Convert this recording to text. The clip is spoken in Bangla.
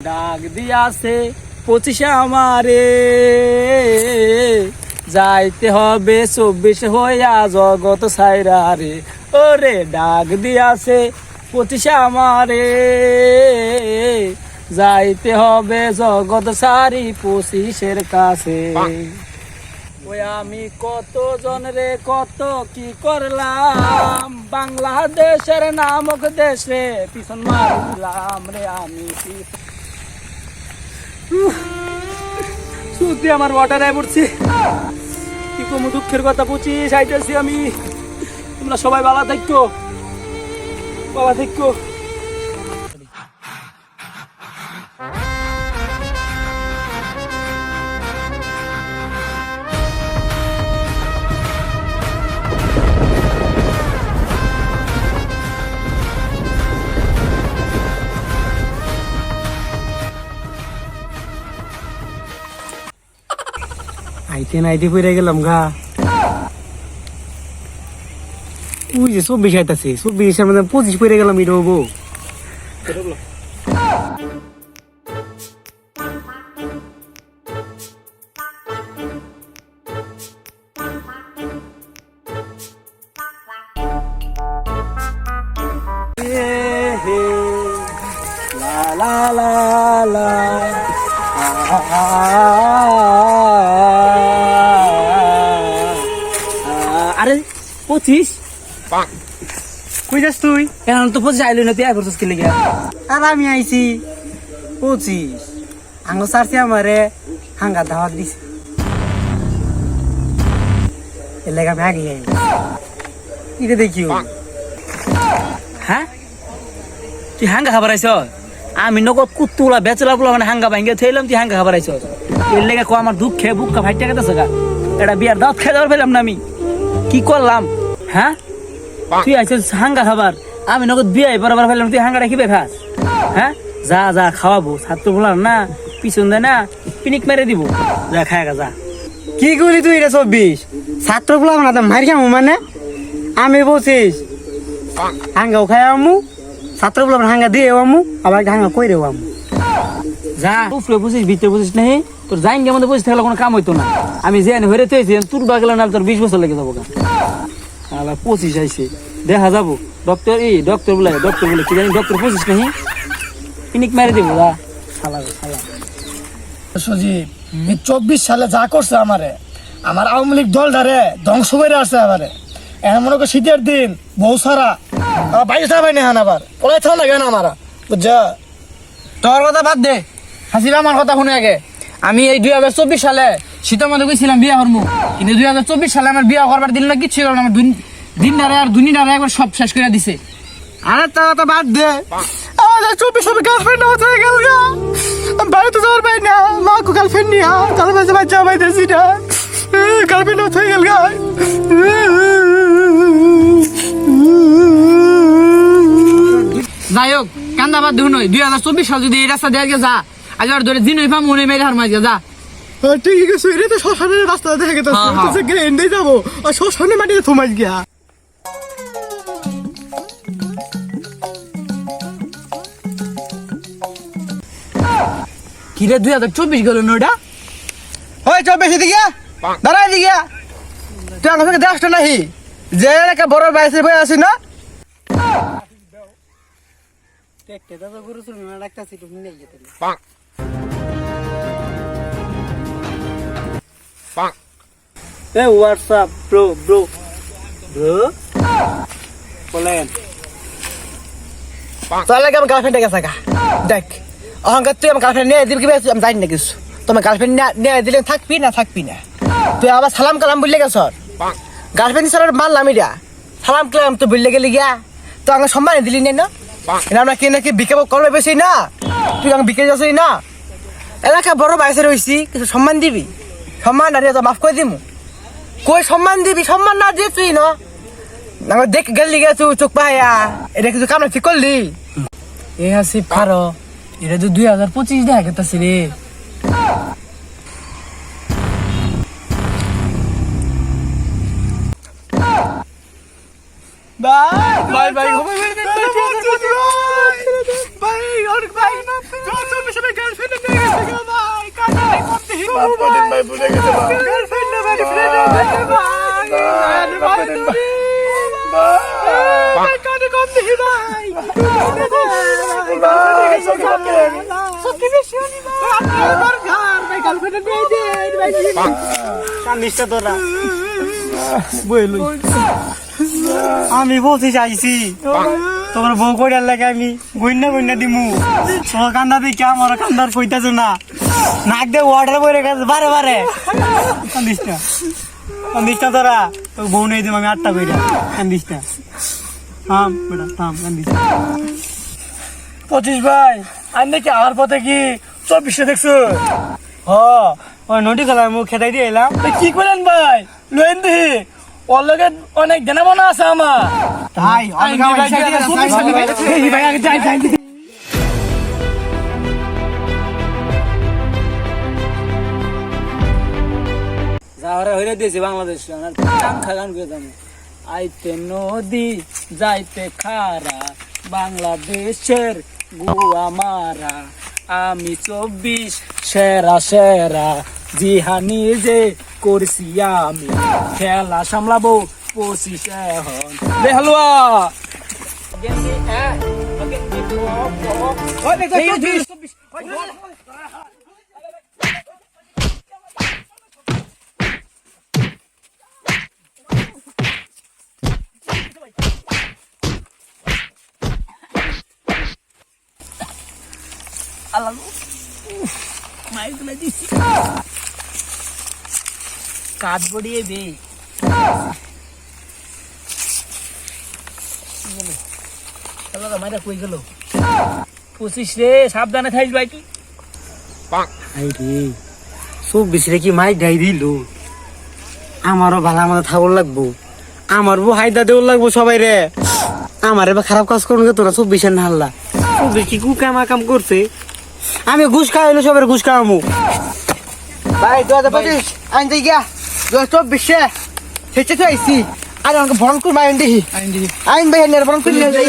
ডাক দিয়াছে 25 আমারে, যাইতে হবে 24 হইয়া জগৎ ছাইরা রে। ওরে ডাক দিয়াছে 25 আমারে, যাইতে হবে জগৎ সারি 25-এর কাছে। ওই আমি কত জন রে কত কি করলাম, বাংলাদেশের নামক দেশে পিছন মারলাম রে আমি। সত্যি আমার ওয়াটারে পড়ছে, কি কম দুঃখের কথা বুঝি চাইতেছি আমি। তোমরা সবাই ভালো থাকো, ভালো থাকো। আইতে নাইতে পড়ে গেলাম গা। ওই যে 24 আইতাছে, 24-এর মধ্যে 25 পড়ে গেলাম। এটা হবো লা লা লা আরে 25 কই যাস তুই? এখন তো 25 আইলি না, তুই আই করছিস কি লাগি? আর আমি আইছি 25 আঙ্গ সারছি আমারে হাঙ্গা দাওয়াত দিছে, এর লাগা আমি আগে আই। এটা দেখিও। হ্যাঁ তুই হাঙ্গা খাবার আইছ? আমি নগদ কুত্তুলা বেচলা বলা মানে হাঙ্গা ভাঙ্গে থইলাম, তুই হাঙ্গা খাবার আইছ? এর লেগে কো আমার দুঃখে বুকটা ফাইটা গেছে গা। এটা বিয়ার দাওয়াত খেয়ে দেওয়ার পেলাম না আমি, কি করলাম? হ্যাঁ তুই আইছিস হাঙ্গা খাবার, আমি নগদ বিয়াই বরাবর ফেললাম, তুই হাঙ্গাটা কি খাস? হ্যাঁ যা যা খাওয়াবো, ছাত্র বলার না পিছন দেয় না পিনিক মেরে দিব, যা খায় যা। কি করলি তুই? এটা 24 ছাত্র বলা না তো মারি খামু মানে আমি 25 হাঙ্গাও খাই আমু, ছাত্র বলা হাঙ্গা দিয়ে আমু, আবার হাঙ্গা কইরে আমু। যা উপরে বুঝিস ভিতরে বুঝিস নাহি, তোর জাইঙ্গের মধ্যে বুঝতে থাকলে কোনো কাম হইতো না। আমি যে হয়ে তুই তোর বাগলাম না, তোর 20 বছর লেগে যাবো গা। 25 আইছে দেখা যাবো। ডক্টর বলে কি জানি, ডক্টর 25 নাহি পিনিক মেরে দিব। যা শালা শালা সজীব, এই 24 সালে যা করছে আমারে, আমার আওয়ামী লীগ দলটারে ধ্বংস করে আসছে আমারে। এখন মনে কর শীতের দিন বউ সারা বাইরে থাকা পাই না, আবার পড়াই থাকা লাগে না আমারা, বুঝছা? তোর কথা বাদ দে, হাসিবা আমার কথা শুনে আগে। আমি এই 2024 সালে শীতের মধ্যে গেছিলাম বিয়া করবো, কিন্তু 2024 সালে আমার বিয়া করবার দিল না, কিচ্ছু করল না। আমার দিনটারে আর দুনিয়ারে একবার সব শেষ করে দিছে। আরে তার কথা বাদ দে, আমাদের 24 সালে গার্লফ্রেন্ড হয়ে গেল গা, বাড়িতে যাওয়ার পাই না, মা কো গার্লফ্রেন্ড নিয়া গার্লফ্রেন্ড বাচ্চা পাইতেছি না, গার্লফ্রেন্ড হয়ে গেল গা। যাই হোক কান্দা বাদ দেখুন, 2024 সাল যদি এই রাস্তা দিয়ে যা, আজ আর ধরে দিন হইবা মনে মেরে হার মাঝে যা। ঠিক আছে, এটা তো শ্মশানের রাস্তা দেখা গেছে, গ্রেন্ডে যাবো আর শ্মশানের মাটিতে থমাস গিয়া। কিরে 2024 গেল নটা? ওই 24 দিকে দাঁড়াই দিকে, তুই আমার সঙ্গে দেখছ নাহি যে একটা বড় বাইসে বই আছি না? এ হোয়াটসঅ্যাপ ব্রো বলেন। তাহলে আমার গার্লফ্রেন্ড গেছে গা, দেখ অহংকার তুই আমার গার্লফ্রেন্ড নিয়ে দিবি, আমি জানি না কিছু। তোমার গার্লফ্রেন্ড নিয়ে দিলে থাকবি না, তুই আবার সালাম কালাম বললে গেছ। গার্লফ্রেন্ড ছাড়া মানলাম, এটা সালাম কালাম তো বললে গেলি গিয়া, তো আমাকে সম্মান দিলি না। আমরা কি নাকি বিকে করবে বেশি না, তুই আমাকে বিকে যাচ্ছি না। এলাকা বড় বাইসে রয়েছি, কিছু সম্মান দিবি, সম্মান আর মাফ করে দিমু। কই সম্মান দিবি, সম্মান না দিয়ে তুই না দেখ গেলি গে তুই চোখ পাইয়া, এটা কিছু কামনা ঠিক করলি? এ হাসিব খারো, এটা তো 2025 দেখা গেছে রে। বাই বাই বাই বাই ভাই ভুলে গেছে ভাই। কান্দিসটা তোরা বইল আমি বলতে চাইছি তোমার বউ কইরার লাগে আমি গইনা দিমু তোমার কান্দা দেখে আমার কান্দার কইতাছ না নাক দিয়ে ওয়াটার বইরে গেছে বারে বারে কান্দিসটা তোরা তো বউ নেই দিম আমি 8টা কইরা কান্দিসটা থাম বেটা থাম কান্দিস 25 ভাই আর নাকি আমার পথে কি 24 দেখছো ওই নদী খেলার মুখ খেতাই দিয়ে এলাম কি করেন ভাই লইন দি ওর লগে অনেক দেনা বনা আছে আমার তাই ভাই আগে যাই যাই যাওয়ারে হইরে দিয়েছি বাংলাদেশ কাঙ্ক্ষা গান করে জানি আইতে নদী যাইতে খারা বাংলাদেশের গুয়া মারা আমি 24 সেরা সেরা জিহানি যে করছি আমি খেলা সামলাবো 25 এখন লে হালুয়া কাজ বড়িয়ে দে মাইরা কই গেল 25 রে সাবধানে থাইস ভাই তুই সব বেশি কি মাই ডাই দিল আমারও ভালো আমাদের থাকর লাগবো আমার বউ হাইদা দেওয়ার লাগবো সবাই রে আমার এবার খারাপ কাজ করুন তোরা সব বেশি না হাল্লা সব বেশি কাম করছে আমি ঘুষ খাওয়াইলো সবার ঘুষ খাওয়ামু ভাই 2025 আইন যাই গিয়া 2024 সেচে তো আইসি আর আমাকে ভরণ করবো আইন দেখি আইন ভাই ভরণ করে নিয়ে যাই